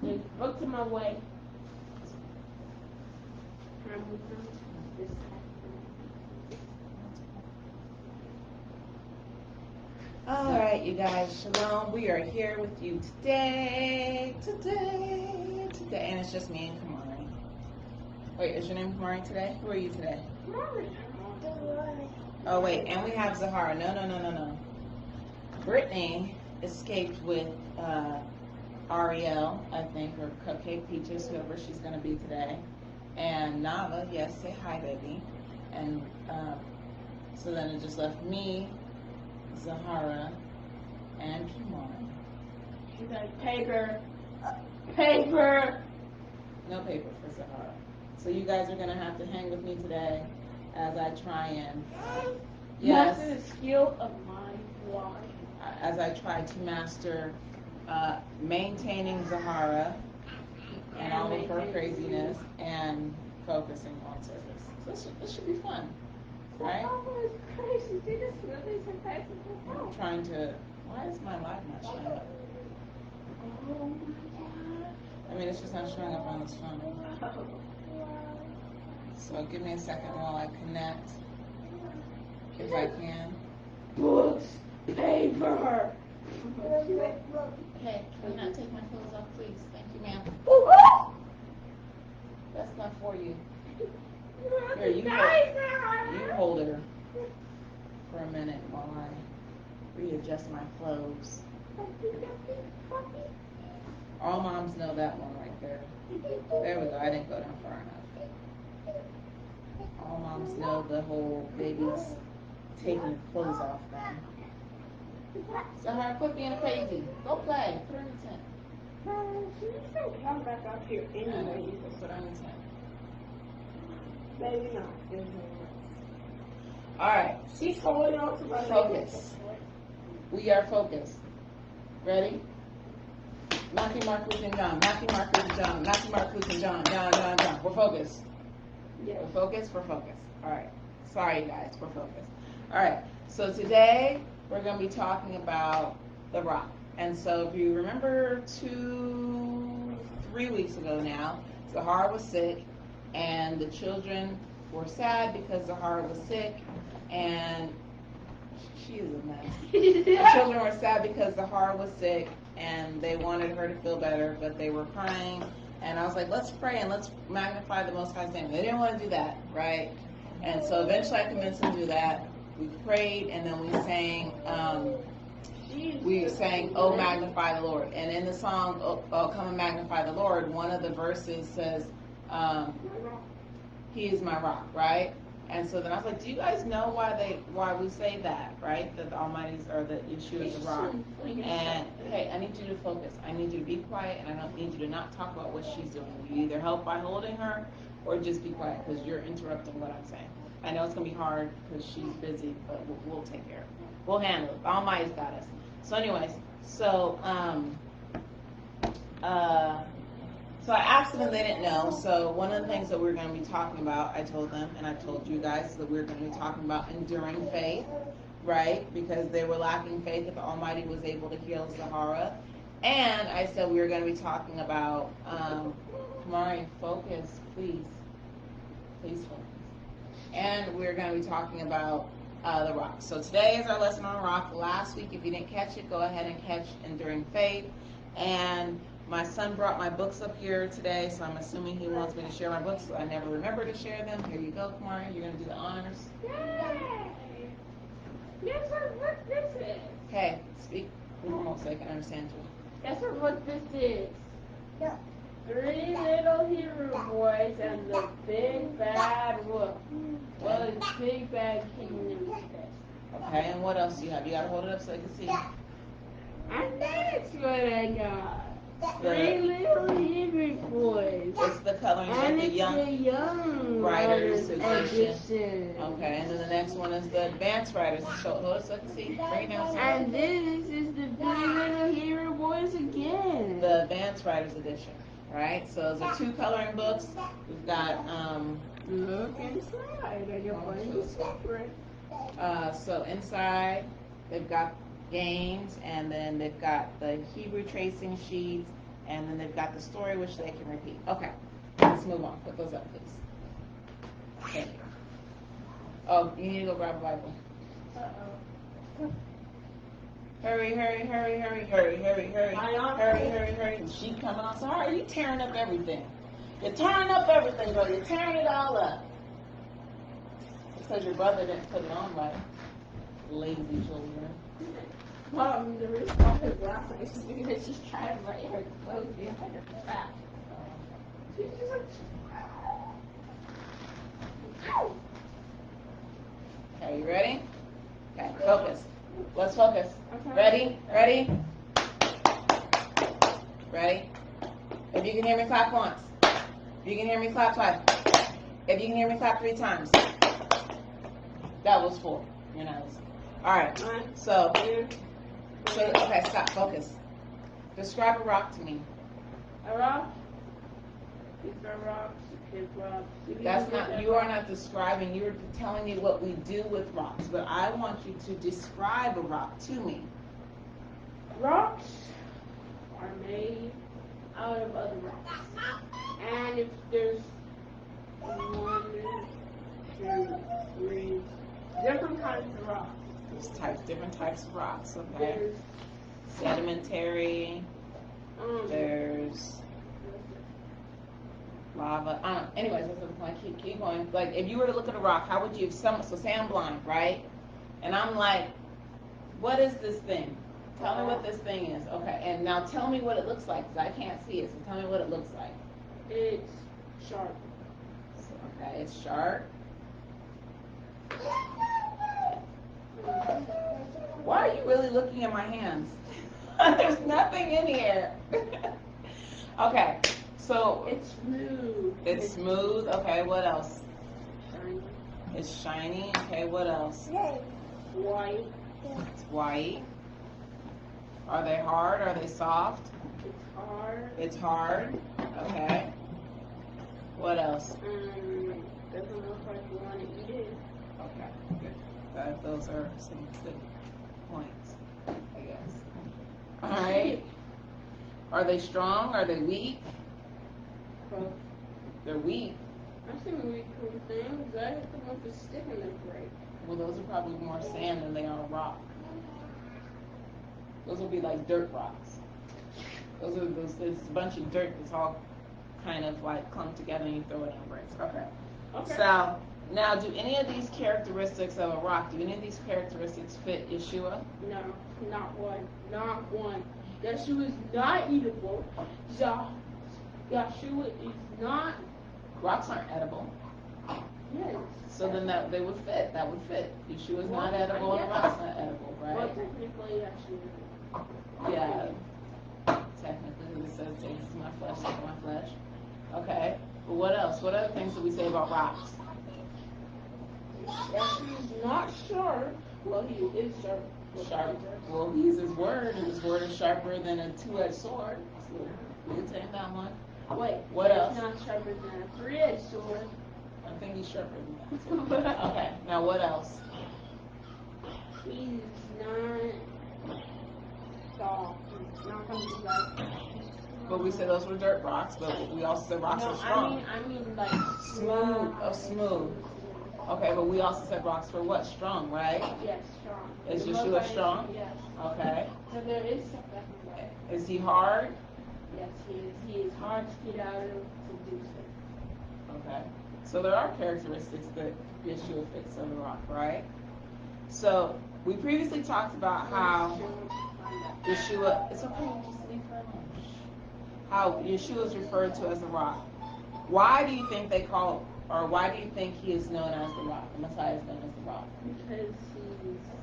There's books in my way. All right, you guys, shalom. We are here with you today, and it's just me and Kamari. Wait, is your name Kamari today? Who are you today? Oh, wait, and we have Zahara. No. Brittany escaped with Ariel, I think, or Cupcake Peaches, whoever she's going to be today. And Nava, yes, say hi, baby. And so then it just left me, Zahara, and Kimon. She's like, paper. Paper. No paper for Zahara. So you guys are going to have to hang with me today as I try and Master the skill of my wife. As I try to master maintaining Zahara and all of her craziness and focusing on service. So this should be fun, right? Oh, it's crazy. She just really surprised me. I'm trying to. Why is my light not showing up? Oh my god. I mean, it's just not showing up on this phone. So give me a second while I connect, if I can. Books, paper. Hey, can you not take my clothes off, please? Thank you, ma'am. That's not for you. Here, you hold her for a minute while I readjust my clothes. All moms know that one right there. There we go. I didn't go down far enough. All moms know the whole babies taking clothes off them. Zahara, quit being crazy. Go play. Put her in the tent. She's gonna come back up here anyway. Put her in the tent. Baby, no. All right. She's holding on to my Focus. We are focused. Ready? Matthew, Mark, Luke, and John. Matthew, Mark, Luke, and John. Matthew, Mark, Luke, and John. John. We're focused. Yeah. We're focused. All right. Sorry, guys. We're focused. All right. So today we're going to be talking about the rock. And so if you remember 3 weeks ago now, Zahara was sick, and the children were sad because Zahara was sick, and she is a mess. The children were sad because Zahara was sick, and they wanted her to feel better, but they were crying. And I was like, let's pray and let's magnify the Most High's name. They didn't want to do that, right? And so eventually I convinced them to do that. We prayed, and then we sang, "Oh, magnify the Lord." And in the song, "Oh, come and magnify the Lord," one of the verses says, "He is my rock," right? And so then I was like, do you guys know why we say that, right? That the Almighty's, or that Yeshua is the rock. And hey, I need you to focus. I need you to be quiet, and I don't need you to not talk about what she's doing. You either help by holding her, or just be quiet because you're interrupting what I'm saying. I know it's gonna be hard because she's busy, but we'll take care of it. We'll handle it. The Almighty's got us. So, anyways, so I asked them and they didn't know. So one of the things that we're going to be talking about, I told them, and I told you guys, that we're going to be talking about enduring faith, right? Because they were lacking faith that the Almighty was able to heal Zahara. And I said we were going to be talking about, Kamari, focus, please. Please focus. And we're going to be talking about the rock. So today is our lesson on rock. Last week, if you didn't catch it, go ahead and catch enduring faith. And my son brought my books up here today, so I'm assuming he wants me to share my books, so I never remember to share them. Here you go, Kamari. You're going to do the honors. Yay! Guess what this is? Okay, speak normal so I can understand you. Guess what this is? Yeah. 3 little Hebrew boys and the big bad wolf. Well, it's big bad King instead. Okay, and what else do you have? You got to hold it up so I can see. And that's what I got. The- 3 little Hebrew boys. It's the coloring book, And the it's young the Young Writers Writers Edition. Okay, and then the next one is the advanced writers. Hold it so I can see. Bring it down. So And this is the 3 little Hebrew boys again. the advanced writers edition, right? So those are 2 coloring books. We've got Look inside and you'll find the secret. so inside they've got games, and then they've got the Hebrew tracing sheets, And then they've got the story, which they can repeat. Okay, let's move on. Put those up, please. Thank you. Oh, you need to go grab a Bible. Uh-oh. Hurry, hurry, hurry, hurry, hurry, hurry, hurry. Hurry, hurry, hurry. She coming on. Sorry, you tearing up everything. You're tearing up everything, bro. You're tearing it all up. It's because your brother didn't put it on right. Lazy children. The reason why her glasses is because she's trying to write her clothes behind her back. She's just like, Okay, you ready? Okay, focus. Let's focus. Okay. Ready? Ready? Ready? If you can hear me, clap once. If you can hear me, clap twice. If you can hear me, clap 3 times. That was 4. You're not listening. All right. So, okay, stop. Focus. Describe a rock to me. a rock. These are rocks. Big rocks. That's not. You are not describing. You're telling me what we do with rocks. But I want you to describe a rock to me. Rocks are made out of other rocks. And if there's 1, 2, 3 different kinds of rocks. There's different types of rocks. Okay. There's Sedimentary. There's lava. Anyways, that's the point. Keep going. Like, if you were to look at a rock, how would you? So say I'm blind, right? And I'm like, what is this thing? Tell me what this thing is. Okay. And now tell me what it looks like, because I can't see it. So tell me what it looks like. It's sharp. Okay, it's sharp. Why are you really looking at my hands? There's nothing in here. Okay, so It's smooth. it's smooth. Okay, what else? Shiny. It's shiny. Okay, what else? White. It's white. Are they hard? Are they soft? It's hard. It's hard. Okay. What else? Doesn't look like you want to eat it. Okay, good. Those are some good points, I guess. All right. Are they strong? Are they weak? Both. They're weak. I've seen weak cool things. I hit them with a stick and they break. Well, those are probably more sand than they are rock. Those will be like dirt rocks. There's a bunch of dirt that's all kind of like clumped together and you throw it in and breaks. Okay. Okay. So, now do any of these characteristics of a rock, do any of these characteristics fit Yeshua? No, not one. Not one. Yeshua is not eatable. Yeshua is not. Rocks aren't edible. Yes. So then they would fit. That would fit. Yeshua is not edible and a rock's not edible, Well, right? technically, Yeshua. Yeah. Technically, it says, this is my flesh, this is my flesh. Okay. But what else? What other things do we say about rocks? Yeshua is not sharp. Well, he is sharp. Sharp. Well, he's his word, and his word is sharper than a 2-edged sword. So we can take that one. Wait. What else? He's not sharper than a 3-edged sword. I think he's sharper than that. Okay. Now what else? He's not soft. He's not going to be like. But we said those were dirt rocks, but we also said rocks are strong. I mean like Smooth. Oh, smooth. Okay, but we also said rocks were what? Strong, right? Yes, strong. Is Yeshua strong? Yes. Okay. So there is something. Is he hard? Yes, he is. He is hard to get out of to do so. Okay. So there are characteristics that Yeshua fits on the rock, right? So we previously talked about how Yeshua, it's okay, just leave her alone. How Yeshua is referred to as the rock. Why do you think they call, or why do you think he is known as the rock? The Messiah is known as the rock. Because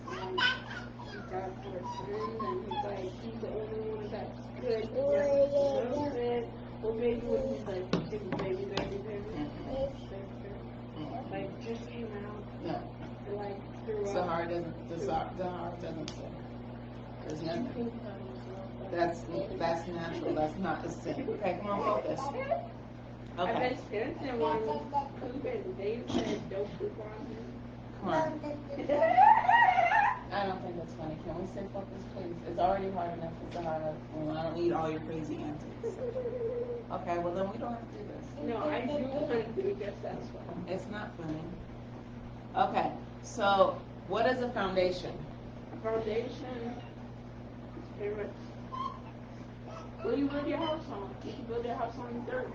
he died for sins, and he's the only one that's good. Well, maybe when he's like, baby. Like, just came out. No. Like, threw up. Zahar doesn't say. There's nothing. That's natural. That's not a sin. Okay, come on, focus. I Okay, bet his parents didn't want him to poop, and they said don't poop on him. come on. I don't think that's funny. Can we stay focused, please? It's already hard enough. It's a hard one. I don't need all your crazy antics. Okay, well then we don't have to do this. No, I do want to do it just as well. It's not funny. Okay, so what is a foundation? A foundation is pretty much what do you build your house on? You can build your house on dirt.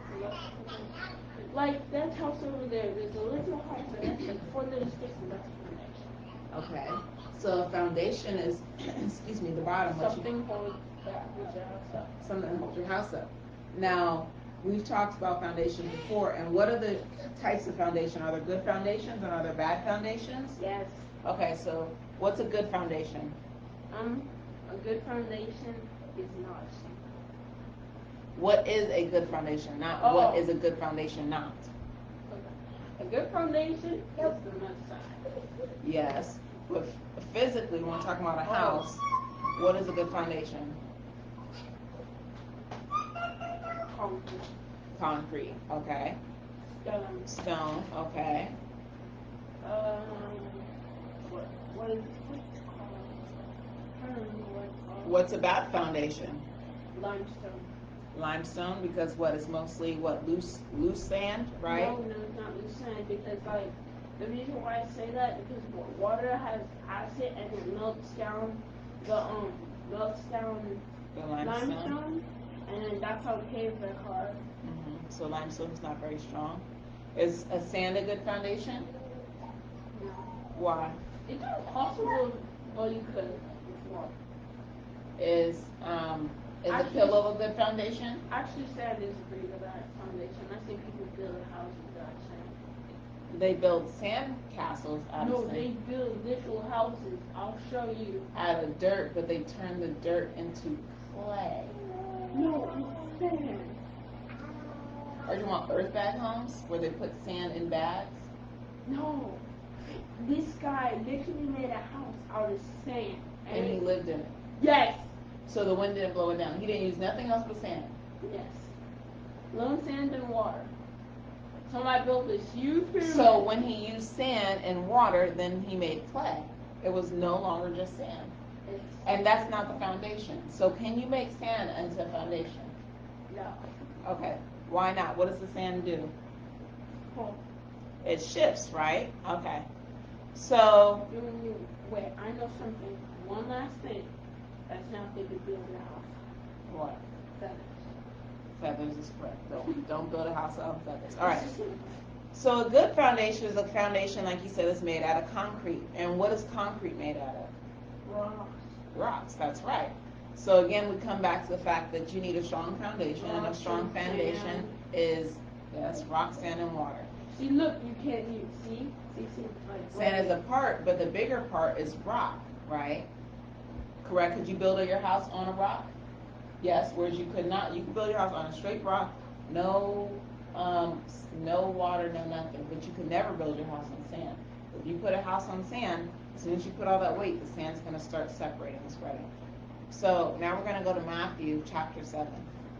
Like that house over there, there's a little house and that's like 4 little sticks and that's a foundation. Okay, so a foundation is, excuse me, the bottom. Something holds that with your house up. Something that holds your house up. Now, we've talked about foundation before, and what are the types of foundation? Are there good foundations and are there bad foundations? Yes. Okay, so what's a good foundation? A good foundation is not. What is a good foundation? Not what is a good foundation not. Okay. A good foundation is the mud side. Yes, but physically, when we're talking about a house, what is a good foundation? Concrete. Concrete, okay. Stone, okay. What is it called? I don't know what it's called. What's a bad foundation? Limestone. Limestone, because what is mostly what loose sand, right? No, it's not loose sand because like the reason why I say that because water has acid and it melts down the limestone, and that's how caves are carved. So limestone is not very strong. Is a sand a good foundation? No. Why? It's impossible. Well, you could. Before. Is a pillow a good foundation? Actually, sand is a pretty good foundation. I see people build houses out of sand. They build sand castles out of sand. No, they build literal houses. I'll show you. Out of dirt, but they turn the dirt into clay. No, it's sand. Or do you want earth bag homes where they put sand in bags? No. This guy literally made a house out of sand. And he lived in it. Yes. So the wind didn't blow it down. He didn't use nothing else but sand. Yes. Lone sand and water. Somebody built this huge pyramid. So when he used sand and water, then he made clay. It was no longer just sand. And that's not the foundation. So can you make sand into a foundation? No. Okay. Why not? What does the sand do? Cool. It shifts, right? Okay. So. Wait, I know something. One last thing. That's not they could build a house. What? Feathers. Feathers is correct. Don't build a house out of feathers. All right. So a good foundation is a foundation, like you said, is made out of concrete. And what is concrete made out of? Rocks. Rocks. That's right. So again, we come back to the fact that you need a strong foundation, and a strong foundation is rock, sand, and water. See, look, you can't even see. Like, sand is a part, but the bigger part is rock, right? Correct? Could you build your house on a rock? Yes. Whereas you could not. You could build your house on a straight rock, no water, no nothing. But you could never build your house on sand. If you put a house on sand, as soon as you put all that weight, the sand's going to start separating and spreading. So now we're going to go to Matthew chapter 7.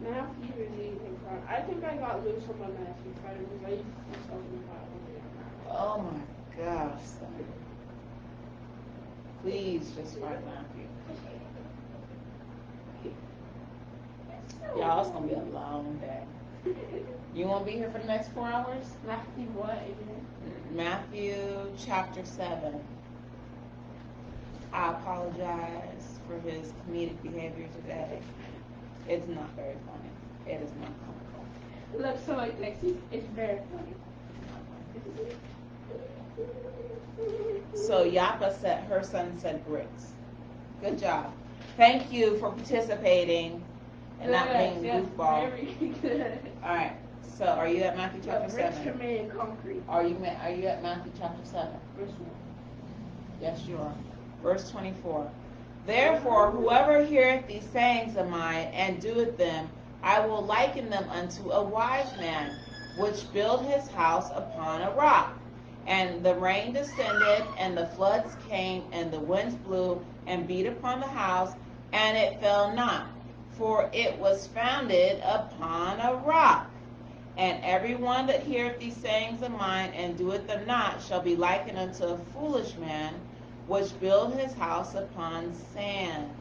Matthew is even fun. I think I got loose on my Matthew Friday because I used to do something about it. Oh my gosh, son. Please just find Matthew. Y'all, it's going to be a long day. You won't be here for the next 4 hours? Matthew what again? Matthew chapter 7. I apologize for his comedic behavior today. It's not very funny. It is not comical. Look, so like Lexi, it's very funny. So Yapa said her son said bricks. Good job. Thank you for participating and not being goofball. Very good. All right. So are you at Matthew chapter 7? Bricks are made in concrete. Are you at Matthew chapter 7? Verse 1. Yes, you are. Verse 24. Therefore, whoever heareth these sayings of mine and doeth them, I will liken them unto a wise man, which built his house upon a rock. And the rain descended, and the floods came, and the winds blew, and beat upon the house, and it fell not, for it was founded upon a rock. And every one that heareth these sayings of mine and doeth them not shall be likened unto a foolish man, which built his house upon sand.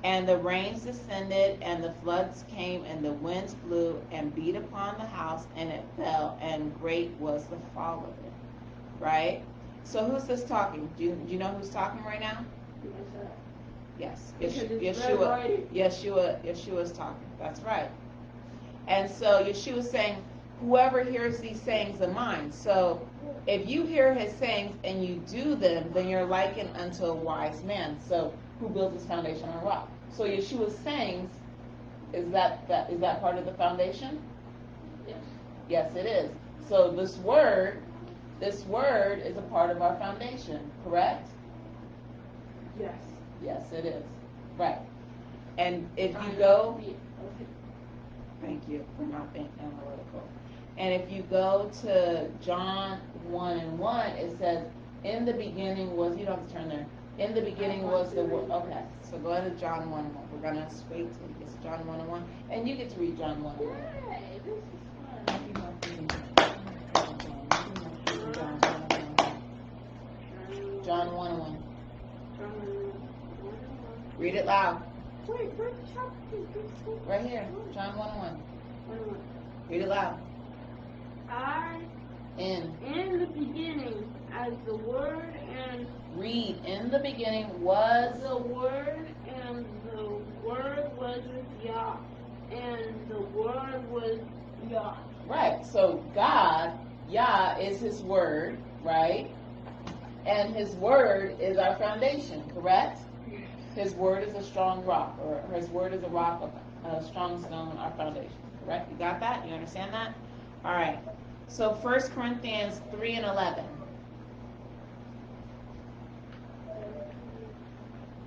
And the rains descended, and the floods came, and the winds blew and beat upon the house, and it fell, and great was the fall of it. Right? So who's this talking? Do you know who's talking right now? Yes. Yeshua. Yeshua's talking. That's right. And so Yeshua's saying, whoever hears these sayings of mine. So if you hear his sayings and you do them, then you're likened unto a wise man. So who builds his foundation on rock? So Yeshua's sayings, is that part of the foundation? Yes. Yes, it is. So this word is a part of our foundation, correct? Yes. Yes, it is. Right. And if you go, thank you for not being analytical. And if you go to John 1:1, it says, in the beginning was, you don't have to turn there. In the beginning was the word. Okay, so go ahead to John 1:1. We're going to wait till you get to John 1:1. And you get to read John 1:1. Yay, this is fun. John 1:1. Read it loud. Wait, where's the chapter? Right here. John 1:1. Read it loud. In the beginning, as the Word and read. In the beginning was the Word, and the Word was with Yah, and the Word was Yah. Right. So God, Yah, is His Word, right? And His Word is our foundation, correct? His Word is a strong rock, or His Word is a rock of a strong stone, our foundation, correct? You got that? You understand that? All right. So 1 Corinthians 3:11.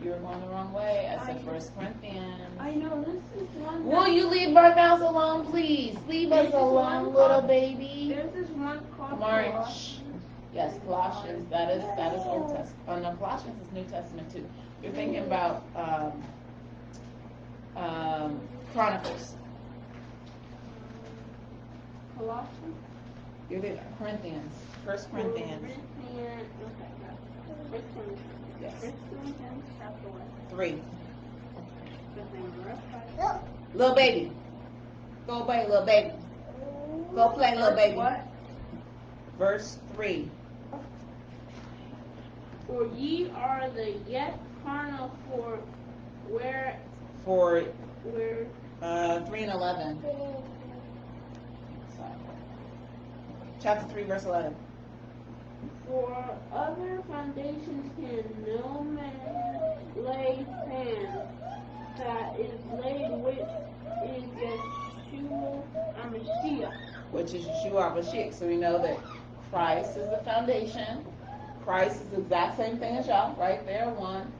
You were going the wrong way. I said 1 Corinthians. I know, this is one. Will you leave our mouse alone, please? Leave us alone, little baby. There's this one called Kamari. Colossians. Yes, Colossians. That is Old Testament. Oh no, Colossians is New Testament too. You're thinking about Chronicles. Colossians? You're thinking Corinthians. 1 Corinthians. Okay, got it. 1 Corinthians. Yes. 1 Corinthians chapter 1. 3. Verse Little baby. Go play, little baby. Go play, little baby. What? Verse 3. For ye are the yet carnal where 3:11. Chapter 3, verse 11. for other foundations can no man lay hand that is laid, which is Yeshua HaMashiach. Which is Yeshua HaMashiach. So we know that Christ is the foundation. Christ is the exact same thing as Yah, right there, one.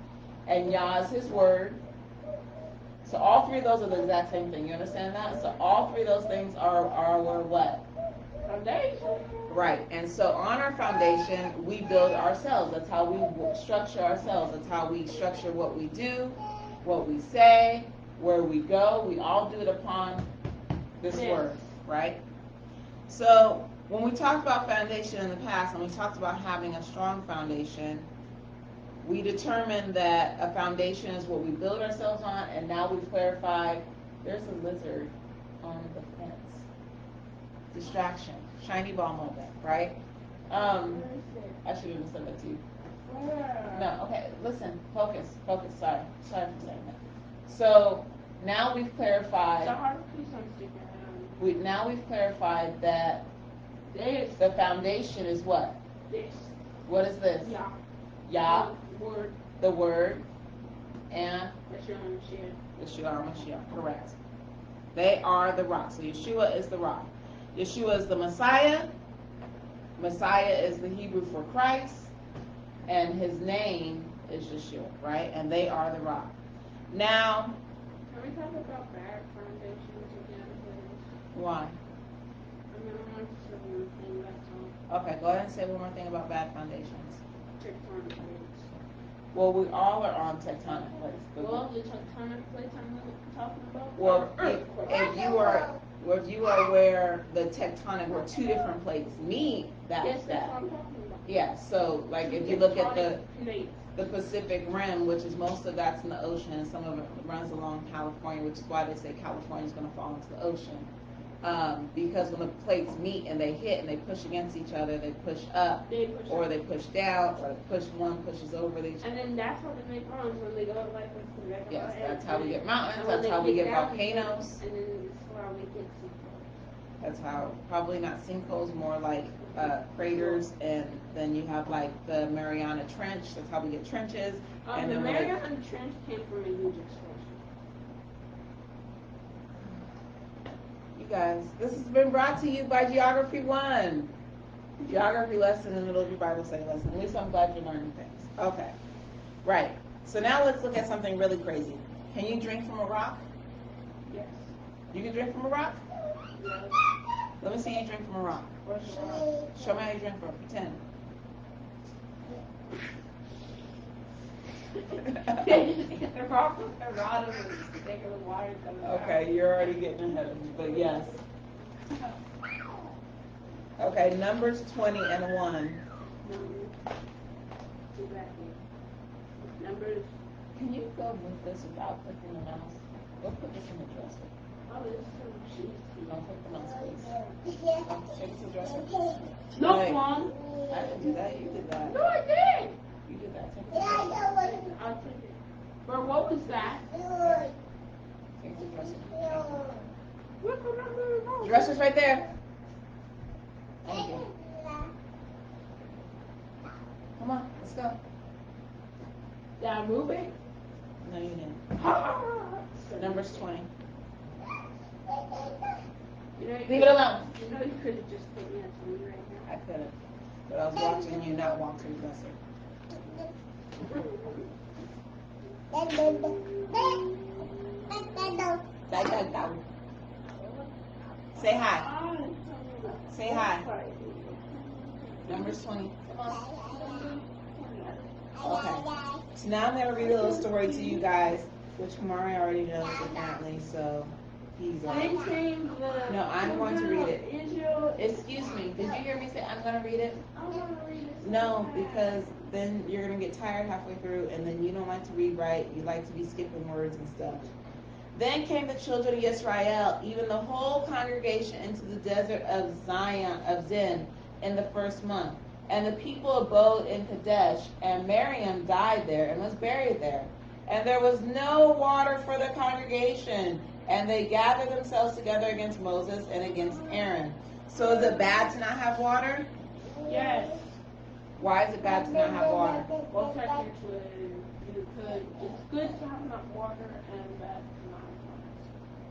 And Yah is His Word. So all three of those are the exact same thing. You understand that? So all three of those things are our what? Foundation. Right. And so on our foundation, we build ourselves. That's how we structure ourselves. That's how we structure what we do, what we say, where we go. We all do it upon this word, right? So when we talked about foundation in the past, and we talked about having a strong foundation, we determined that a foundation is what we build ourselves on, and now we've clarified there's a lizard on the fence. Distraction. Shiny ball moment, right? I should have said that to you. No, okay, listen, focus, sorry for saying that. So now we've clarified, we've clarified that the foundation is what? This. What is this? Yah. Yah, Word. the Word, and Yeshua HaMashiach, correct. They are the rock. So Yeshua is the rock. Yeshua is the Messiah. Messiah is the Hebrew for Christ. And His name is Yeshua, right? And they are the rock. Now, can we talk about bad foundations again, please? Why? I mean, I want to say one thing, that's all. Okay, go ahead and say one more thing about bad foundations. Tectonic plates. Well, we all are on tectonic plates. Well, the tectonic plates I'm talking about. Well, if you are where the tectonic, where two different plates meet, Yes, that's what I'm talking about. Yeah, so like if you look at the Plates. Pacific Rim, which is most of that's in the ocean, and some of it runs along California, which is why they say California is going to fall into the ocean. Because when the plates meet and they hit and they push against each other, they push up, They push or up. they push down, or push one pushes over the. And then that's how they make mountains when they go like this. Yes, that's how we get mountains. And when That's they how we get down, volcanoes. And then that's how we get sinkholes. That's how, probably not sinkholes, more like craters, and then you have like the Mariana Trench. That's how we get trenches. And The then Mariana Trench came from a huge explosion. You guys, this has been brought to you by Geography 1. Geography lesson and a little Bible study lesson. At least I'm glad you're learning things. Okay. Right. So now let's look at something really crazy. Can you drink from a rock? Yes. You can drink from a rock? Yes. Let me see you drink from a rock. Where's the rock? Show me how you drink from it. Pretend. The rock with the rod of the stick of the water coming out. Okay, you're already getting ahead of me, but yes. Okay, Numbers 20 and 1. Numbers. Can you go with this without clicking the mouse? Go put this in the dresser. Oh, this is so cheesy. Don't click the mouse, please. Take it to the dresser. No, Wait. Mom. I didn't do that. You did that. No, I did. You did that. Take it to the dresser. I'll take it. But what was that? Take it to the dresser. Look, remember the road. Dresser's right there. Thank you. Come on, let's go. Did I move it? No, you didn't. Numbers 20. You know, Leave it alone. You know you could have just put me on TV right now. I could have, but I was watching you not walk to the dresser. Say hi. Say hi. Numbers 20. Come on. Okay. So now I'm going to read a little story to you guys, which Kamari already knows apparently, so he's No, I'm going to read it. Excuse me, did you hear me say I'm going to read it? I want to read it. No, because then you're going to get tired halfway through, and then you don't like to read right. You like to be skipping words and stuff. Then came the children of Israel, even the whole congregation, into the desert of Zin, in the first month. And the people abode in Kadesh, and Miriam died there and was buried there. And there was no water for the congregation, and they gathered themselves together against Moses and against Aaron. So is it bad to not have water? Yes. Why is it bad to not have water? Well, technically, you could. It's good to have enough water and bad to not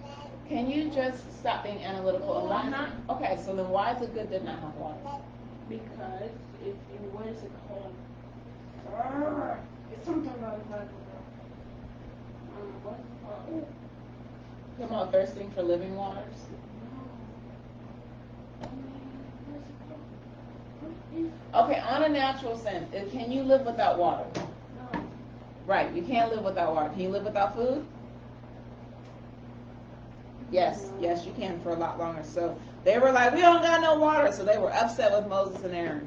have water. Can you just stop being analytical and I'm not. Okay, so then why is it good to not have water? Because if you what is it called? It's something about that. What's it called? Come on, thirsting for living waters. Okay, on a natural sense, can you live without water? No. Right, you can't live without water. Can you live without food? Yes, yes, you can for a lot longer. So they were like, we don't got no water. So they were upset with Moses and Aaron.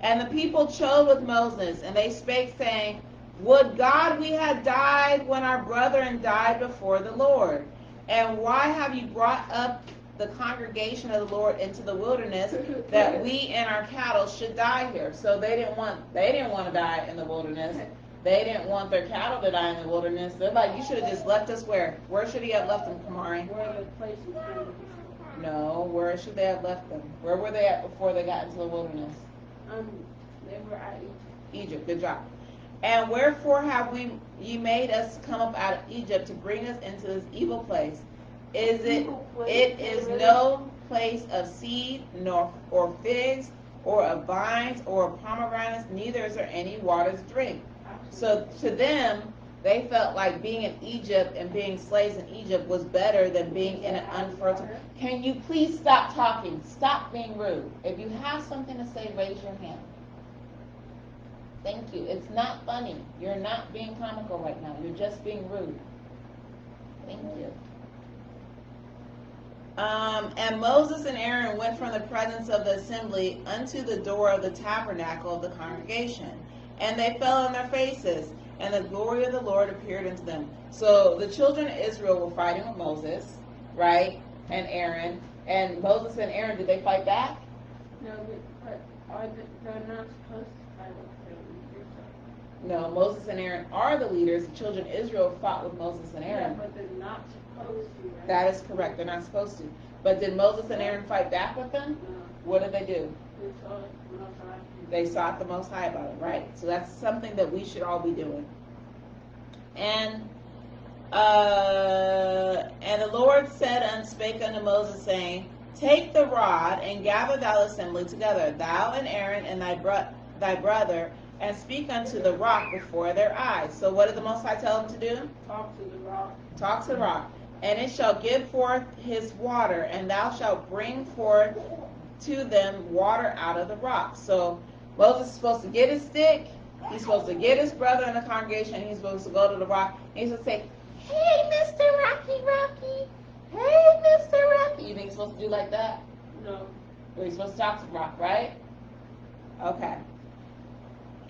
And the people chode with Moses, and they spake, saying, would God we had died when our brethren died before the Lord. And why have you brought up the congregation of the Lord into the wilderness, that we and our cattle should die here? So they didn't want to die in the wilderness. They didn't want their cattle to die in the wilderness. They're like, you should have just left us where? Where should he have left them, Kamari? Where the place was going to be. No, where should they have left them? Where were they at before they got into the wilderness? They were at Egypt. Egypt, good job. And wherefore have ye made us come up out of Egypt to bring us into this evil place? It is no place of seed, nor or figs, or of vines, or of pomegranates, neither is there any water to drink. So to them, they felt like being in Egypt and being slaves in Egypt was better than being in an unfertile. Can you please stop talking? Stop being rude. If you have something to say, raise your hand. Thank you. It's not funny. You're not being comical right now. You're just being rude. Thank you. And Moses and Aaron went from the presence of the assembly unto the door of the tabernacle of the congregation. And they fell on their faces, and the glory of the Lord appeared unto them. So the children of Israel were fighting with Moses, right? And Aaron. And Moses and Aaron, did they fight back? No, but they're not supposed to fight with their leaders. No, Moses and Aaron are the leaders. The children of Israel fought with Moses and Aaron. Yeah, but they're not supposed to, right? That is correct. They're not supposed to. But did Moses and Aaron fight back with them? No. What did they do? They saw it the Most High. They sought the Most High about it, right? So that's something that we should all be doing. And the Lord said and spake unto Moses, saying, Take the rod and gather thou the assembly together, thou and Aaron and thy brother, and speak unto the rock before their eyes. So what did the Most High tell them to do? Talk to the rock. Talk to the rock. And it shall give forth his water, and thou shalt bring forth to them water out of the rock. So Moses is supposed to get his stick, he's supposed to get his brother in the congregation, and he's supposed to go to the rock, and he's supposed to say, Hey, Mr. Rocky. Hey, Mr. Rocky. You think he's supposed to do like that? No. Or he's supposed to talk to the rock, right? Okay.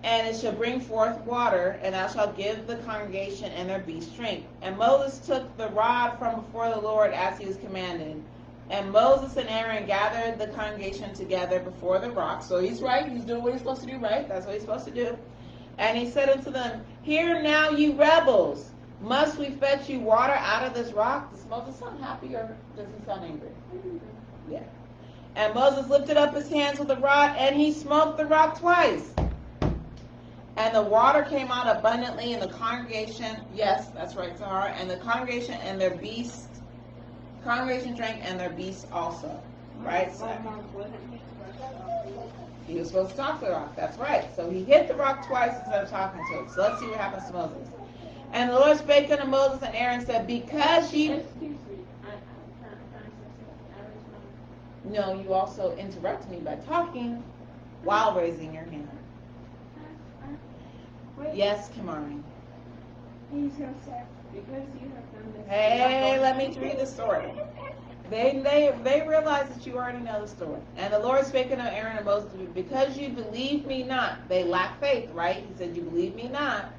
And it shall bring forth water, and thou shalt give the congregation and their beasts drink. And Moses took the rod from before the Lord as he was commanded. And Moses and Aaron gathered the congregation together before the rock. So he's right. He's doing what he's supposed to do, right? That's what he's supposed to do. And he said unto them, Hear now, you rebels. Must we fetch you water out of this rock? Does Moses sound happy or does he sound angry? Yeah. And Moses lifted up his hands with the rod, and he smote the rock twice. And the water came out abundantly in the congregation. Yes, that's right, Sahara. And the congregation and their beasts. Congregation drank and their beasts also. Right? So he was supposed to talk to the rock. That's right. So he hit the rock twice instead of talking to it. So let's see what happens to Moses. And the Lord spake unto Moses and Aaron said, Because ye... Excuse me. No, you also interrupted me by talking while raising your hand. Yes, Kamari. He's going to say, because you have done this. Hey, let me read the story. They realize that you already know the story. And the Lord spake unto Aaron and Moses, Because you believe me not, they lack faith, right? He said, You believe me not,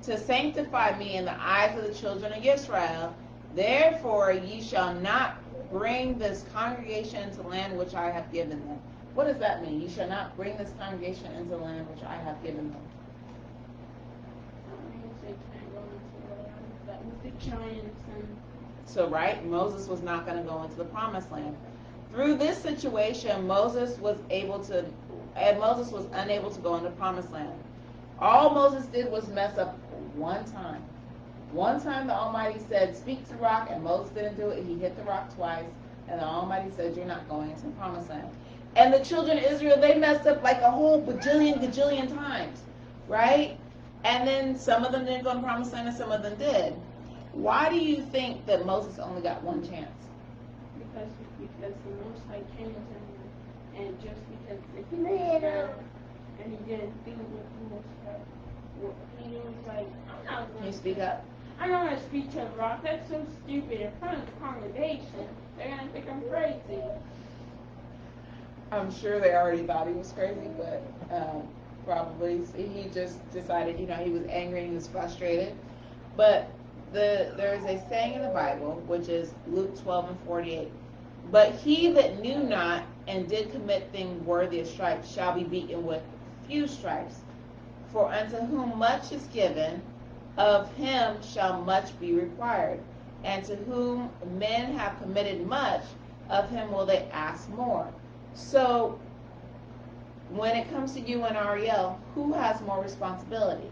to sanctify me in the eyes of the children of Israel. Therefore ye shall not bring this congregation into land which I have given them. What does that mean? You shall not bring this congregation into the land which I have given them. The giants and So, right, Moses was not going to go into the promised land. Through this situation, Moses was unable to go into the promised land. All Moses did was mess up one time. One time the Almighty said, Speak to the rock, and Moses didn't do it. He hit the rock twice, and the Almighty said, You're not going into the promised land. And the children of Israel, they messed up like a whole gajillion times, right? And then some of them didn't go to the promised land, and some of them did. Why do you think that Moses only got one chance? Because the Most High came to him, and just because he was down, and he didn't do what the Most High, he was like, I'm not going Can you speak up? I'm not going to speak to the rock. That's so stupid. In front of the congregation, they're going to think I'm crazy. I'm sure they already thought he was crazy, but probably he just decided, he was angry and he was frustrated. But there's a saying in the Bible, which is Luke 12:48. But he that knew not and did commit things worthy of stripes shall be beaten with few stripes. For unto whom much is given, of him shall much be required. And to whom men have committed much, of him will they ask more. So, when it comes to you and Ariel, who has more responsibility?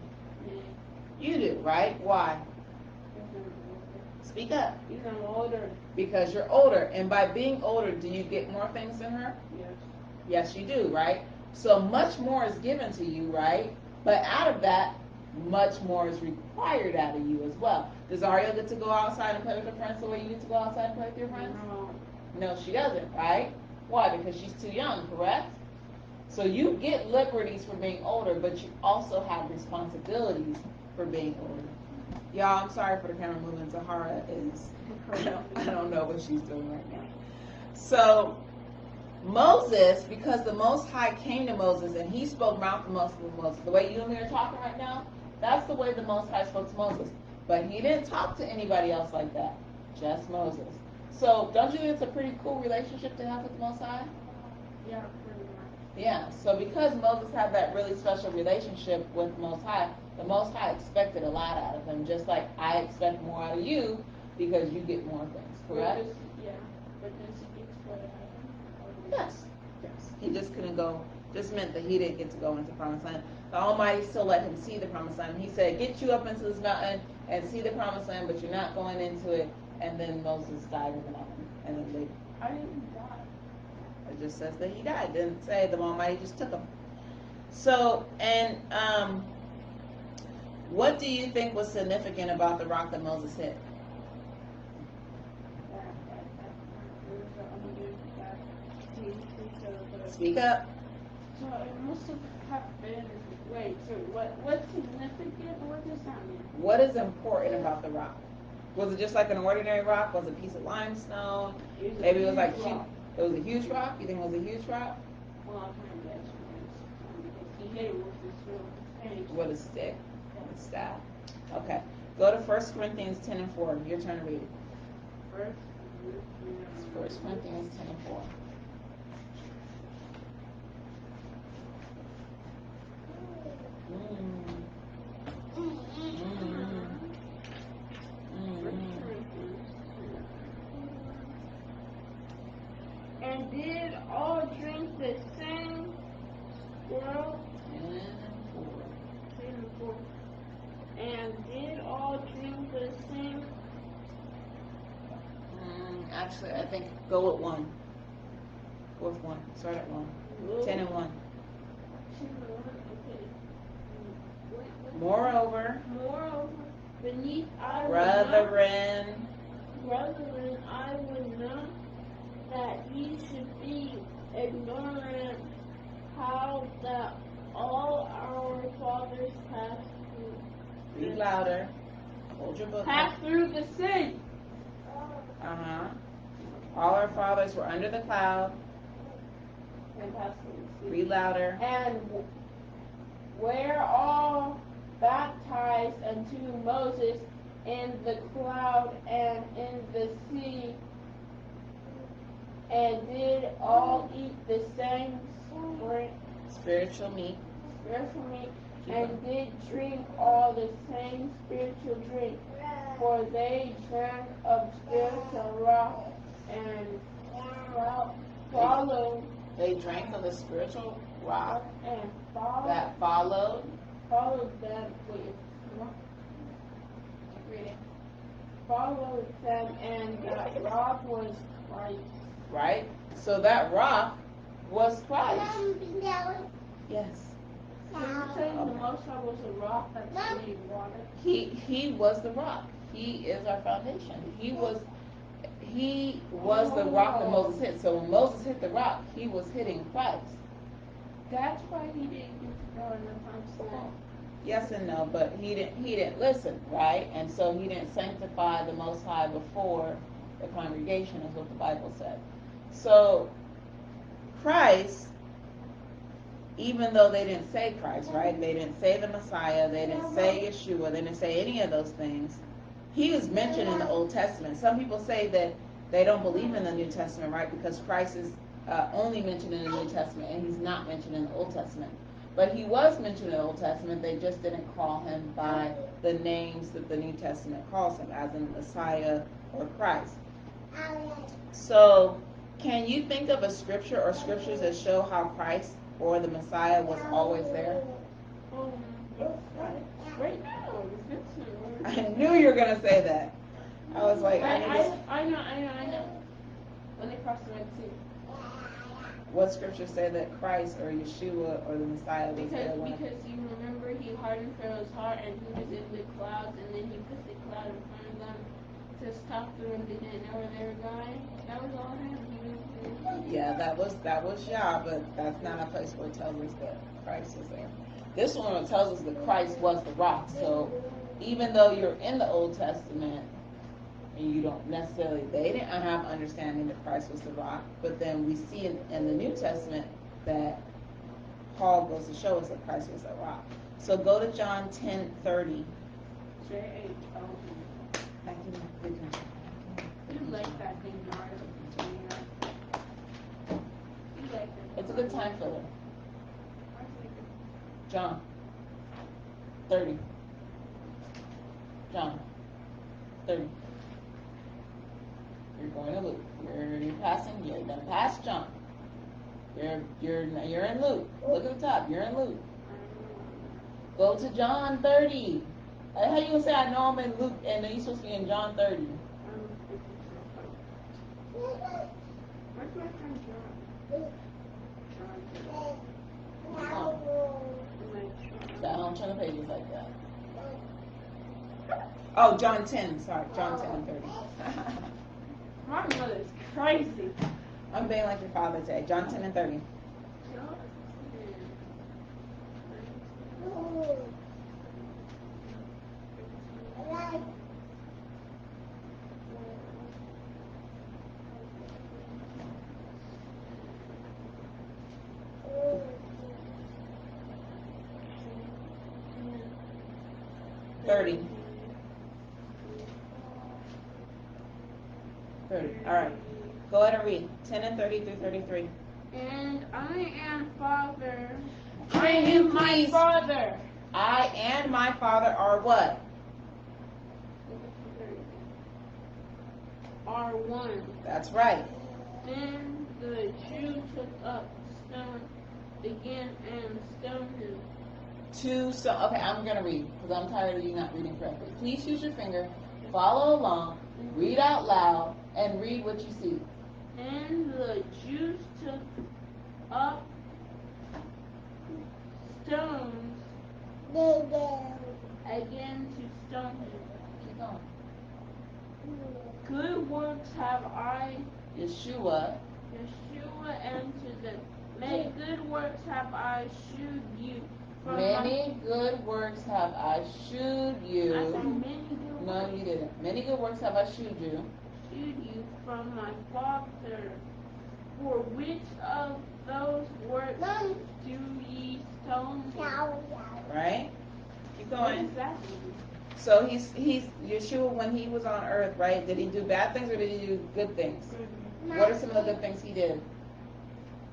You do, right? Why? Speak up. Because I'm older. Because you're older. And by being older, do you get more things than her? Yes. Yes, you do, right? So much more is given to you, right? But out of that, much more is required out of you as well. Does Ariel get to go outside and play with her friends the way you get to go outside and play with your friends? No, she doesn't, right? Why? Because she's too young, correct? So you get liberties for being older, but you also have responsibilities for being older. Y'all, I'm sorry for the camera moving. Zahara is, I don't know what she's doing right now. So Moses, because the Most High came to Moses and he spoke mouth to mouth with Moses, the way you and me are talking right now, that's the way the Most High spoke to Moses. But he didn't talk to anybody else like that, just Moses. So don't you think it's a pretty cool relationship to have with the Most High? Yeah, pretty much. Yeah, so because Moses had that really special relationship with Most High, the Most High expected a lot out of him, just like I expect more out of you because you get more things, correct? But does he get to go to heaven? Yes. He just couldn't go, just meant that he didn't get to go into the promised land. The Almighty still let him see the promised land. He said, get you up into this mountain and see the promised land, but you're not going into it. And then Moses died in the mountain. And then they, I didn't die. it just says that he died. It didn't say the Almighty just took him. So, and what do you think was significant about the rock that Moses hit? Speak up. So it must have been. Wait. So what's significant? What does that mean? What is important about the rock? Was it just like an ordinary rock? Was it a piece of limestone? Maybe it was like huge. It was a huge rock. You think it was a huge rock? Well, I'm trying to guess because he hit it with his little With a stick, a staff. Okay. Go to 1 Corinthians 10 and 4. Your turn to read it. First Corinthians 10 and 4. And did all drink the same well? And did all drink the same? Actually, I think go with 1. Go with 1. Start at 1. 10 and 1. Moreover, beneath brethren, I would not that ye should be ignorant how that all our fathers passed through. read louder. Hold your book. Passed through the sea. All our fathers were under the cloud. And passed through the sea. Read louder. And were all baptized unto Moses in the cloud and in the sea, and did all eat the same spiritual meat, and did drink all the same spiritual drink, for they drank of spiritual rock and followed. They drank of the spiritual rock and that followed them. Followed them, and that rock was Christ. Right? So that rock was Christ. Yes. So you're saying the Most High was a rock that made water? He was the rock. He is our foundation. He was the rock that Moses hit. So when Moses hit the rock, he was hitting Christ. That's why he didn't get to go in the promised land. Yes and no, but he didn't listen, right? And so he didn't sanctify the Most High before the congregation, is what the Bible said. So Christ, even though they didn't say Christ, right? They didn't say the Messiah, they didn't say Yeshua, they didn't say any of those things. He was mentioned in the Old Testament. Some people say that they don't believe in the New Testament, right? Because Christ is only mentioned in the New Testament and he's not mentioned in the Old Testament. But he was mentioned in the Old Testament. They just didn't call him by the names that the New Testament calls him, as in Messiah or Christ. So, can you think of a scripture or scriptures that show how Christ or the Messiah was always there? Right now, I knew you were going to say that. I was like, I know. When they crossed the Red Sea. What scriptures say that Christ or Yeshua or the Messiah was there? Because you remember he hardened Pharaoh's heart and he was in the clouds and then he put the cloud in front of them to stop them. They didn't know where they were going. That was all him. Yeah, that was Yah, but that's not a place where it tells us that Christ was there. This one tells us that Christ was the rock. So even though you're in the Old Testament, and you don't necessarily, they didn't have understanding that Christ was the rock, but then we see in the New Testament that Paul goes to show us that Christ was the rock. So go to John 10:30. J-H-O-E. You like that thing, Mario. You like that. It's a good time filler. John 30. John 30. You're going to Luke. You're passing. You're going to pass John. You're in Luke. Look at the top. You're in Luke. Go to John 30. How you gonna say I know I'm in Luke and then you're supposed to be in John 30? Where's my friend John? I don't turn the pages like that. Oh, John 10. Sorry, John 10 and 30. My mother's crazy. I'm being like your father today. John 10 and 30. All right. Go ahead and read 10 and 30 through 33. And I am Father. I am my Father. I and my Father are what? Are one. That's right. Then the Jew took up stone again and stoned him. Okay, I'm going to read because I'm tired of you not reading correctly. Please use your finger, follow along, read out loud, and read what you see. And the Jews took up stones again to stone him. Keep going. Good works have I, Yeshua answered them. Many good works have I shewed you. Many good works have I shewed you. I said many good No, you didn't. Many good works have I shewed you. Shewed you from my Father. For which of those works do ye stone me? Right? Keep What going. does that mean? So he's Yeshua when he was on earth, right? Did he do bad things or did he do good things? What are some of the good things he did?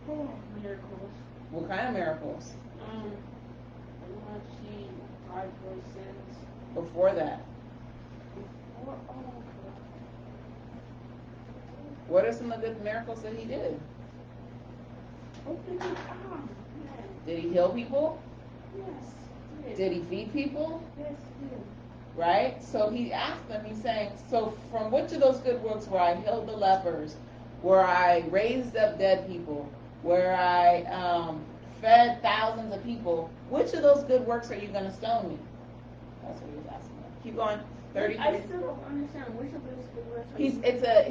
Oh, miracles. What kind of miracles? He died for his sins. Before that? Oh, What are some of the good miracles that he did? open his arms. Yes. Did he heal people? Yes. Did he feed people? Yes, he did. Right? So he asked them, he's saying, so from which of those good works where I healed the lepers, where I raised up dead people, where I fed thousands of people, which of those good works are you going to stone me? That's what he was asking them. Keep going. 33. I still don't understand which of those good works are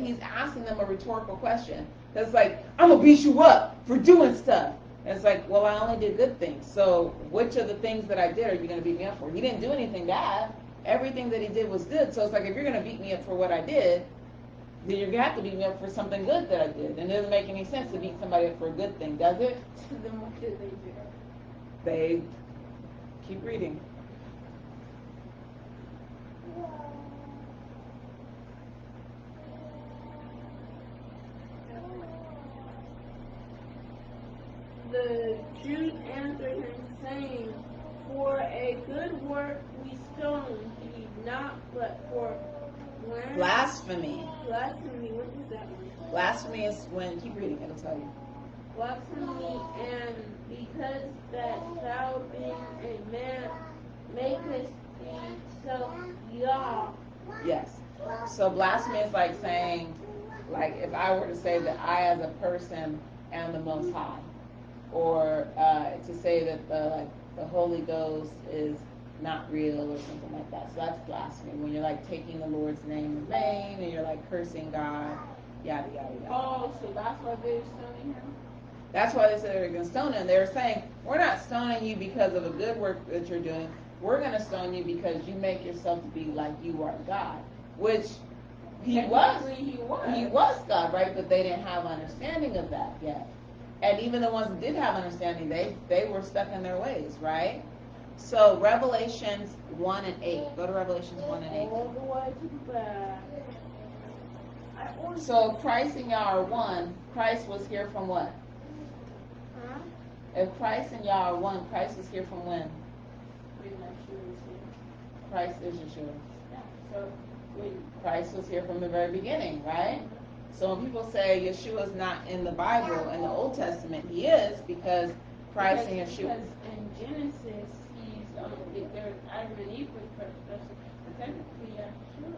He's asking them a rhetorical question. That's like, I'm going to beat you up for doing stuff. And it's like, well, I only did good things. So which of the things that I did are you going to beat me up for? He didn't do anything bad. Everything that he did was good. So it's like, if you're going to beat me up for what I did, then you're going to have to beat me up for something good that I did. And it doesn't make any sense to beat somebody up for a good thing, does it? Then what did they do? They keep reading. The Jews answered him, saying, for a good work we stone thee not, but for Blasphemy. Blasphemy, what does that mean? Blasphemy is when, keep reading, it'll tell you. Blasphemy, and because that thou being a man makest thyself Yah. Yes. So blasphemy is like saying, like if I were to say that I as a person am the Most High, or to say that the Holy Ghost is not real or something like that. So that's blasphemy, when you're like taking the Lord's name in vain and you're like cursing God, yada yada yada. Oh, so that's why they're stoning him? That's why they said they were going to stone him. They were saying, we're not stoning you because of a good work that you're doing. We're going to stone you because you make yourself to be like you are God. Which He was. Technically, he was. He was God, right? But they didn't have understanding of that yet. And even the ones that did have understanding, they were stuck in their ways, right? So Revelations 1 and 8. Go to Revelations 1 and 8. All the way to the back. So Christ and Yah are one. Christ was here from what? Huh? If Christ and Yah are one, Christ was here from when? When Yeshua was here. Christ is Yeshua. Yeah. So when Christ was here from the very beginning, right? So when people say Yeshua is not in the Bible, in the Old Testament, he is, because Christ and Yeshua. Because in Genesis, there's Adam and Eve with first person, but technically Yeshua.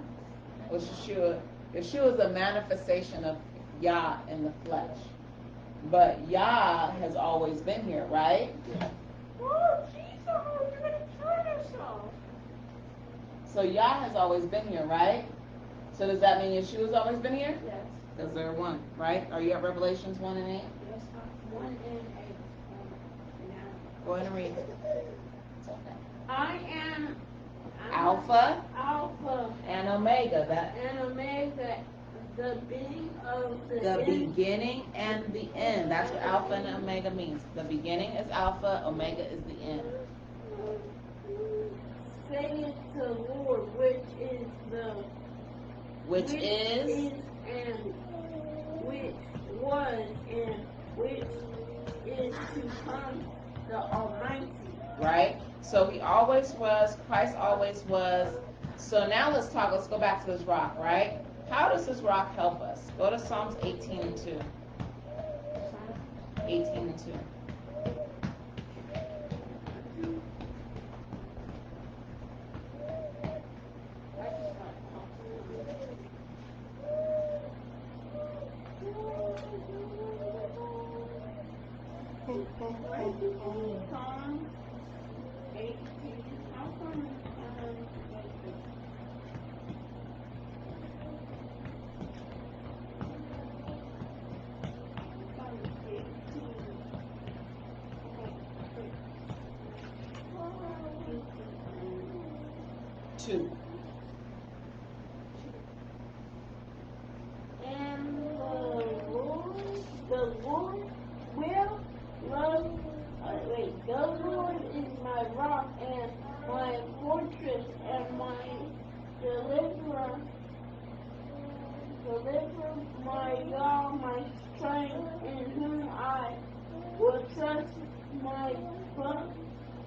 Was Yeshua. Yeshua is a manifestation of Yah in the flesh. But Yah has always been here, right? Yeah. Oh, Jesus, you're going to turn yourself. So Yah has always been here, right? So does that mean Yeshua's always been here? Yes. Because they're one, right? Are you at Revelations 1 and 8? Yes, 1 and 8. Now. Go ahead and read. It's okay. I am Alpha Alpha and Omega. That and Omega, the beginning of the end. beginning and the end. That's what Alpha and Omega means. The beginning is Alpha, Omega is the end. Saith the Lord, which is and which was and which is to come, the Almighty. Right? So he always was, Christ always was. So now let's go back to this rock, right? How does this rock help us? Go to Psalms 18 and 2. 18 and 2. Psalm 18. How come? Two. And the Lord will love. The Lord is my rock and my fortress and my deliverer, my God, my strength, in whom I will trust, my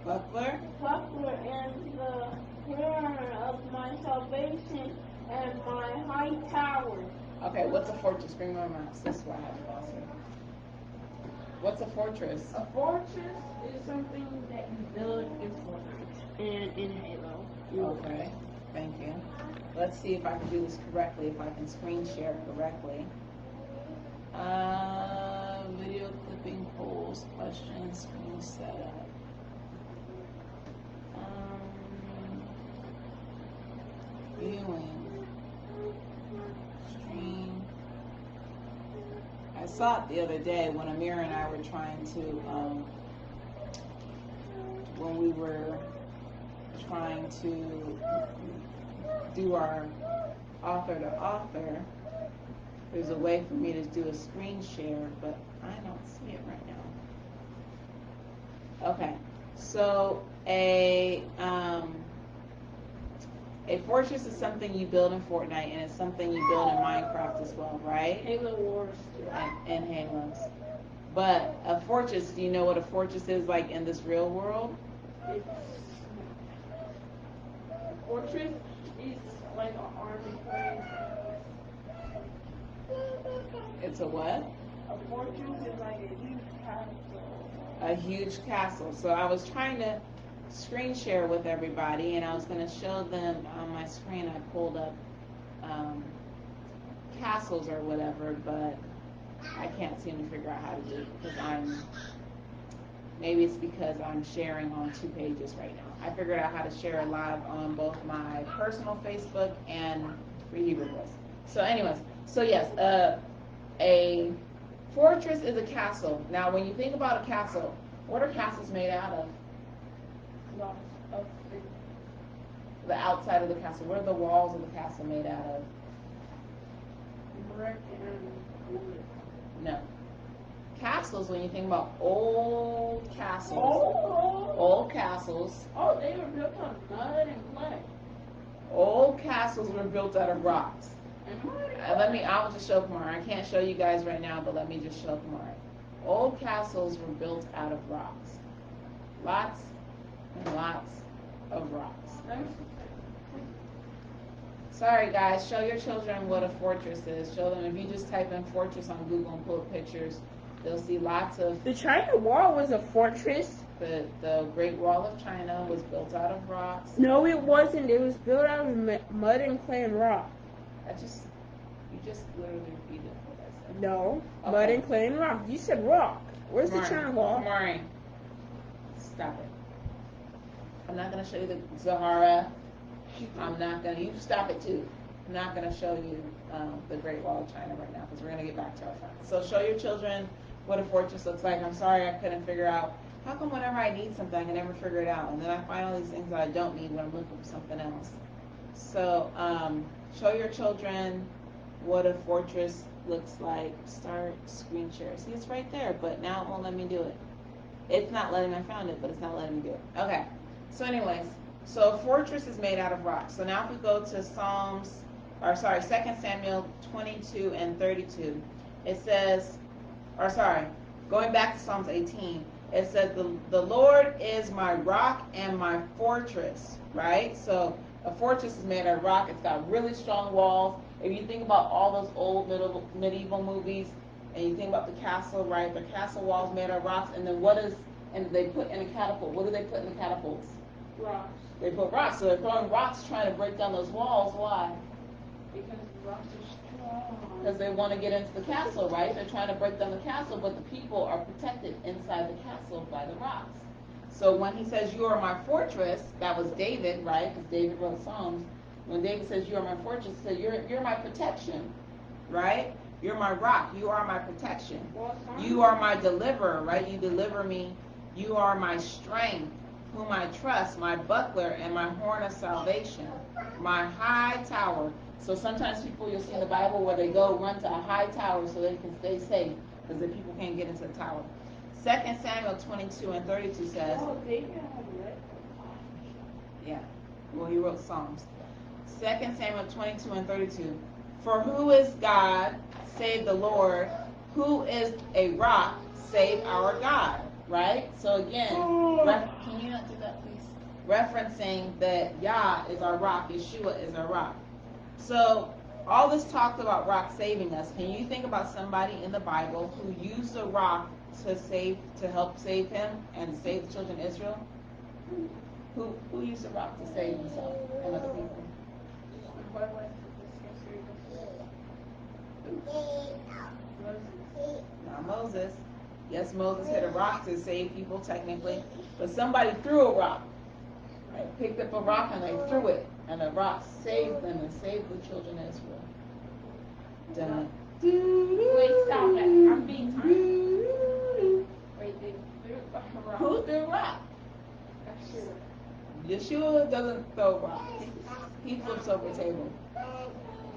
Buckler. buckler and the horn of my salvation and my high tower. Okay, what's a fortress? Bring my mouse. This is what I have to also. What's a fortress? A fortress is something that you build in Fortnite and in Halo. Okay, thank you. Let's see if I can do this correctly, if I can screen share correctly. Video clipping, polls, questions, screen setup. Viewing. Stream. I saw it the other day when Amir and I were trying to, when we were trying to do our author to author, there's a way for me to do a screen share, but I don't see it right now. Okay, so a fortress is something you build in Fortnite, and it's something you build in Minecraft as well, right? Halo Wars. And Halos. But a fortress, do you know what a fortress is like in this real world? Fortress is like an army place. It's a what? A fortress is like a huge castle. A huge castle. So I was trying to screen share with everybody, and I was going to show them on my screen. I pulled up castles or whatever, but I can't seem to figure out how to do it because maybe it's because I'm sharing on 2 pages right now. I figured out how to share live on both my personal Facebook and Free Hebrew Boys. So anyways, so yes, a fortress is a castle. Now when you think about a castle, what are castles made out of? The outside of the castle. What are the walls of the castle made out of? brick and wood. No. Castles, when you think about old castles. Oh. Old castles. Oh, they were built on mud and clay. Old castles were built out of rocks. And mud and I'll just show tomorrow. I can't show you guys right now, but let me just show tomorrow. Old castles were built out of rocks. Lots and lots of rocks. Sorry guys, show your children what a fortress is. Show them, if you just type in fortress on Google and pull up pictures, they'll see lots of. The China Wall was a fortress. The Great Wall of China was built out of rocks. No, it wasn't. It was built out of mud and clay and rock. You just literally repeated what I said. No, Okay. mud and clay and rock. You said rock. Where's the China Wall? Maury, stop it. I'm not going to show you the Zahara. I'm not going to, you stop it too. I'm not going to show you the Great Wall of China right now because we're going to get back to our friends. So show your children what a fortress looks like. I'm sorry I couldn't figure out. How come whenever I need something, I can never figure it out? And then I find all these things that I don't need when I'm looking for something else. So show your children what a fortress looks like. Start screen share. See, it's right there, but now it won't let me do it. It's not letting me, I found it, but it's not letting me do it. Okay. So anyways, so a fortress is made out of rocks. So now if we go to 2 Samuel 22 and 32, it says, going back to Psalms 18, it says, the Lord is my rock and my fortress, right? So a fortress is made out of rock. It's got really strong walls. If you think about all those old medieval movies, and you think about the castle, right? The castle walls made out of rocks, and then and they put in a catapult. What do they put in the catapults? Rocks. They put rocks. So they're throwing rocks trying to break down those walls. Why? Because the rocks are strong. Because they want to get into the castle, right? They're trying to break down the castle, but the people are protected inside the castle by the rocks. So when he says, you are my fortress, that was David, right? Because David wrote Psalms. When David says, you are my fortress, he said, you're my protection, right? You're my rock. You are my protection. You are my deliverer, right? You deliver me. You are my strength, whom I trust, my buckler and my horn of salvation, my high tower. So sometimes people, you'll see in the Bible where they go run to a high tower so they can stay safe because the people can't get into the tower. 2 Samuel 22 and 32 says, Oh, David had red. yeah, well, he wrote Psalms. 2 Samuel 22 and 32. For who is God, save the Lord? Who is a rock, save our God? Right? So again, can you not do that, please? Referencing that Yah is our rock, Yeshua is our rock. So all this talks about rock saving us. Can you think about somebody in the Bible who used a rock to help save him and save the children of Israel? Who used a rock to save himself and other people? Not Moses. Yes, Moses hit a rock to save people technically, but somebody threw a rock. Right? Picked up a rock and they threw it, and the rock saved them and saved the children of Israel. Dun. Wait, stop that. I'm being timed. Wait, they threw a rock. Who threw a rock? Yeshua doesn't throw rocks. He flips over a table.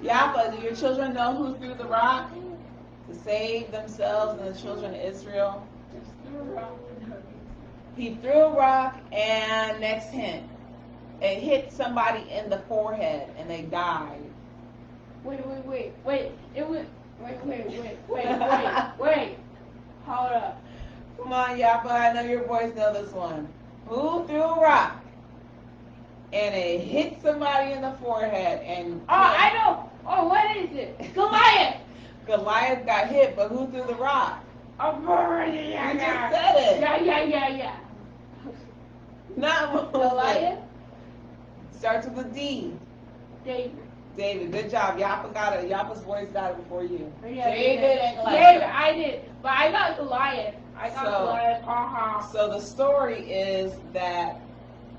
Yeah, but do your children know who threw the rock to save themselves and the children of Israel? He threw a rock, and next hint, it hit somebody in the forehead and they died. Wait. It was. Wait. Hold up. Come on, Yappa, I know your boys know this one. Who threw a rock and it hit somebody in the forehead and... Oh, I know. Oh, what is it? Goliath. Goliath got hit, but who threw the rock? Oh, You just said it. Yeah. Not Moses. Goliath? Starts with a D. David, good job. Yappa got it. Yappa's voice got it before you. Yeah, David and Goliath. David, I did. But I got Goliath. Goliath. So the story is that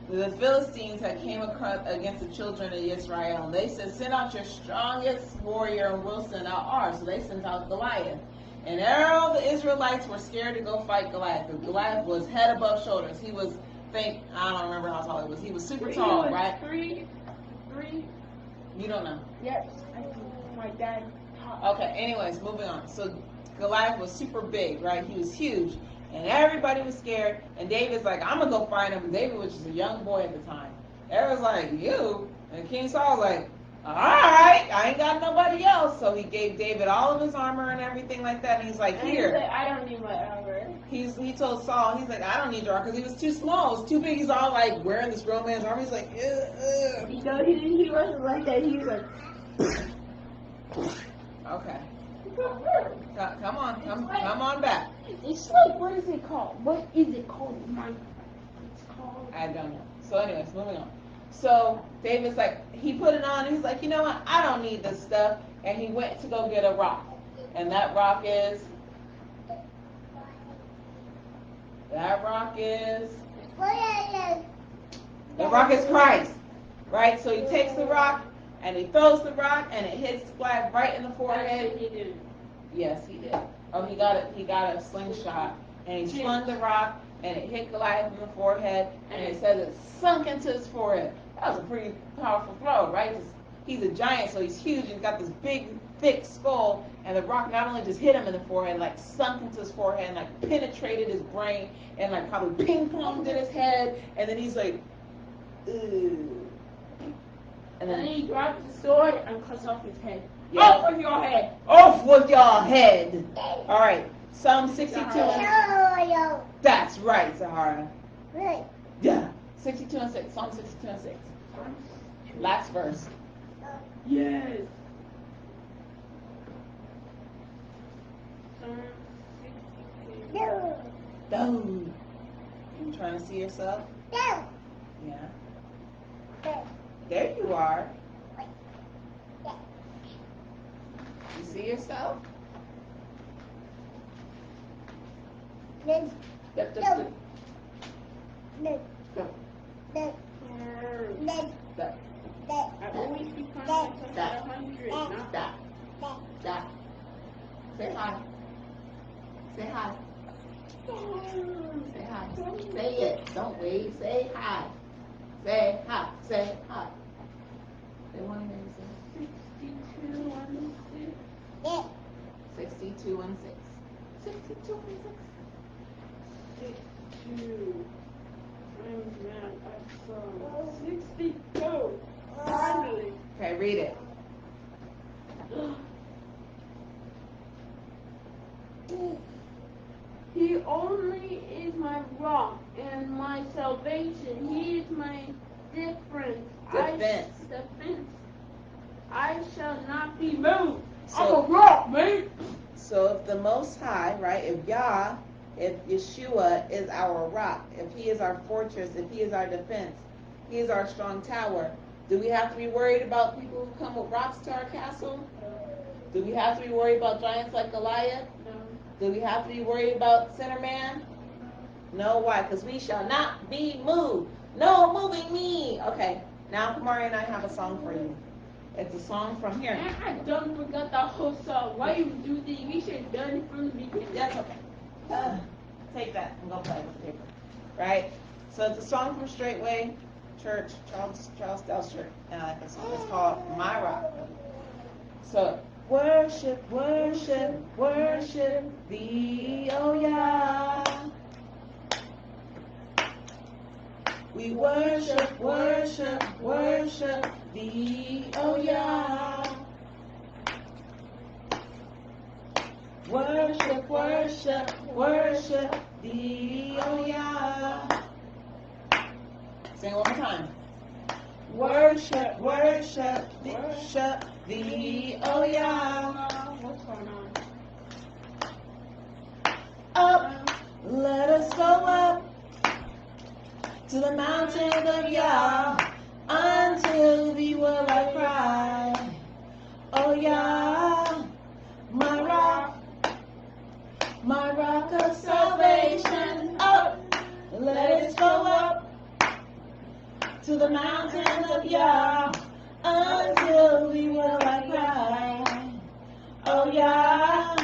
the Philistines had came against the children of Israel, and they said, send out your strongest warrior and we'll send out ours. So they sent out Goliath. And all the Israelites were scared to go fight Goliath, because Goliath was head above shoulders. He was, I don't remember how tall he was. He was super tall, right? Three. You don't know. Yes. I think my dad Okay, anyways, moving on. So Goliath was super big, right? He was huge. And everybody was scared. And David's like, I'm going to go find him. And David was just a young boy at the time. Everyone's like, you? And King Saul was like, all right, I ain't got nobody else. So he gave David all of his armor and everything like that. And he's like, here. He's like, I don't need my armor. He told Saul, he's like, I don't need your armor. Because he was too small. It was too big. He's all like wearing this grown man's armor. He's like, ugh. You know, he wasn't like that. He was like, okay. Come on back. It's like, what is it called? What is it called? It's called. I don't know. So anyways, moving on. So David's like, he put it on and he's like, you know what? I don't need this stuff. And he went to go get a rock. And that rock is Christ. Right? So he takes the rock and he throws the rock and it hits Goliath right in the forehead. He did. Yes, he did. Oh, he got a slingshot and he slung the rock and it hit Goliath in the forehead and it says it sunk into his forehead. That was a pretty powerful throw, right? He's a giant, so he's huge and he's got this big, thick skull, and the rock not only just hit him in the forehead, like sunk into his forehead and like penetrated his brain and like probably ping-ponged in his head, and then he's like, ooh. And then he grabs the sword and cuts off his head. Yeah. Off with your head! Off with your head! Alright, Psalm 62. That's right, Zahara. Right. Yeah. 62 and 6. Psalm 62 and 6. Last verse. Yes. No. Boom. You trying to see yourself? No. Yeah. No. There you are. You see yourself? No. Yep, No. just do. No. Go. No. No. Go. No. I always become myself at 100, not Stop. Stop. Say hi. Say hi. Say hi. Say it. Don't wave. Say hi. Say hi. Say hi. They want to hear you say 62 and 6. 62 and 6. 62. I'm mad at some. 62. Finally. Okay, read it. He only is my rock and my salvation. He is my defense. Defense. I shall not be moved. So- I'm a rock, mate. So if the Most High, right, if Yeshua is our rock, if he is our fortress, if he is our defense, he is our strong tower, do we have to be worried about people who come with rocks to our castle? Do we have to be worried about giants like Goliath? No. Do we have to be worried about Sinner Man? No, why? Because we shall not be moved. No moving me. Okay, now Kamari and I have a song for you. It's a song from here. Man, I done forgot the whole song. Why you do this? We should have done it from the beginning. That's okay. Take that and go play with the paper. Right? So it's a song from Straightway Church, Charles Dell's church. And I like the song. It's called My Rock. So, worship, worship, worship thee, oh yeah. We worship, worship, worship thee, oh yeah. Worship, worship, worship thee, oh yeah. Sing it one more time. Worship, worship, worship thee, oh yeah. What's going on? Up, let us go up to the mountain of Yah, until thee will I cry. Oh Yah, my rock of salvation. Up, let us go up to the mountain of Yah, until thee will I cry. Oh Yah,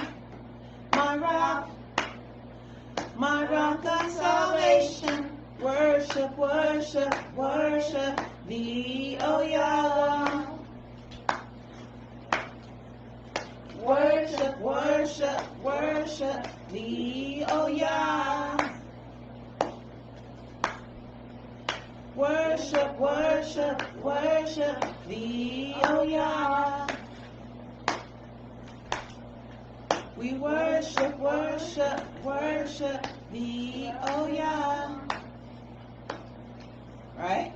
my rock of salvation. Worship, worship, worship thee, oh Yah. Worship, worship, worship thee, oh Yah. Worship, worship, worship thee, oh Yah. We worship, worship, worship thee, oh Yah. Right?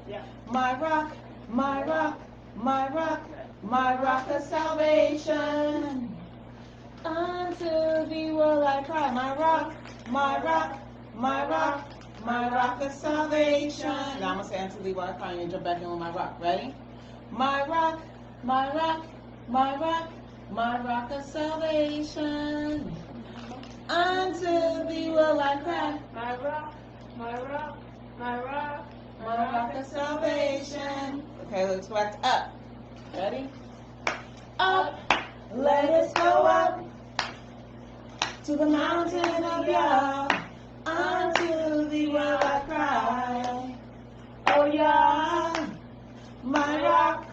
Yeah. My rock, my rock, my rock, my rock of salvation. Unto thee will I cry, my rock, my rock, my rock, my rock of salvation. Now I'm going to say unto thee will I cry, and you jump back in with my rock. Ready? My rock, my rock, my rock, my rock of salvation. Unto thee will I cry, My rock, my rock, my rock, my rock of salvation. Okay, let's go back to up. Ready? Up, let us go up to the mountain of Yah. Unto thee will I cry, oh Yah, my rock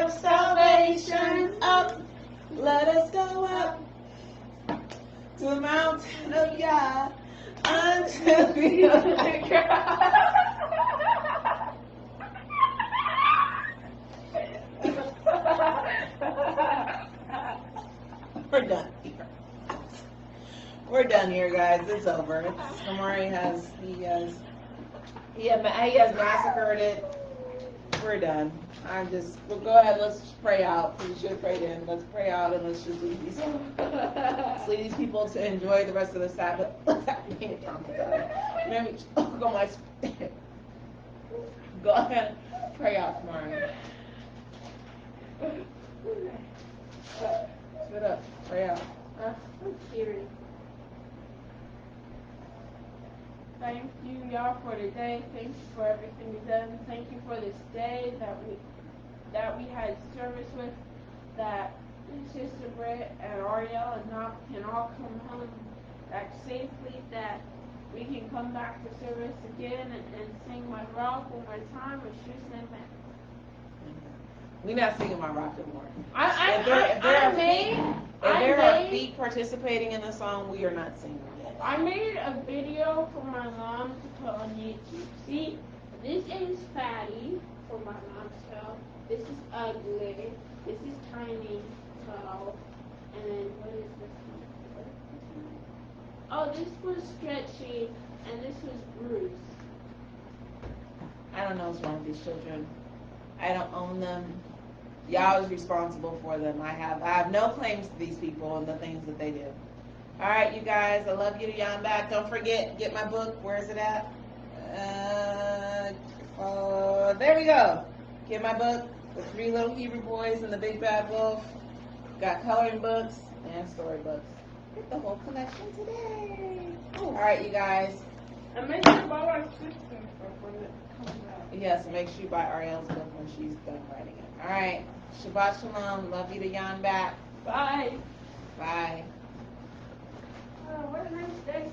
of salvation. Up, let us go up to the mountain of Yah. Unto thee will I cry. We're done here. We're done here, guys. It's over. Amari has he has massacred it. We're done. We'll go ahead. Let's just pray out. We should have prayed in. Let's pray out and let's just leave these people to enjoy the rest of the Sabbath. Go ahead. Pray out, Amari. Spit up. Pray out. I'm serious. Thank you, y'all, for the day. Thank you for everything you've done. Thank you for this day that we had service with, that Sister Brett and Ariel and Knock can all come home back safely, that we can come back to service again and sing my rock one more time with Shoes and Man. We're not singing my rock anymore. I If there are feet participating in the song, we are not singing it. I made a video for my mom to put on YouTube. See, this is Fatty for my mom's toe. This is Ugly. This is Tiny Toe. And then what is this one? Oh, this was Stretchy, and this was Bruce. I don't know what's wrong with these children. I don't own them. Y'all is responsible for them. I have no claims to these people and the things that they do. All right, you guys, I love you to y'all back. Don't forget, get my book. Where is it at? There we go. Get my book, The 3 Little Hebrew Boys and the Big Bad Wolf. Got coloring books and storybooks. Get the whole collection today. All right, you guys. And make sure to buy my sister stuff when it comes out. Yes, make sure you buy Ariel's book when she's done writing it. All right. Shabbat Shalom. Love you to Yan back. Bye. Bye. Oh, what a nice day.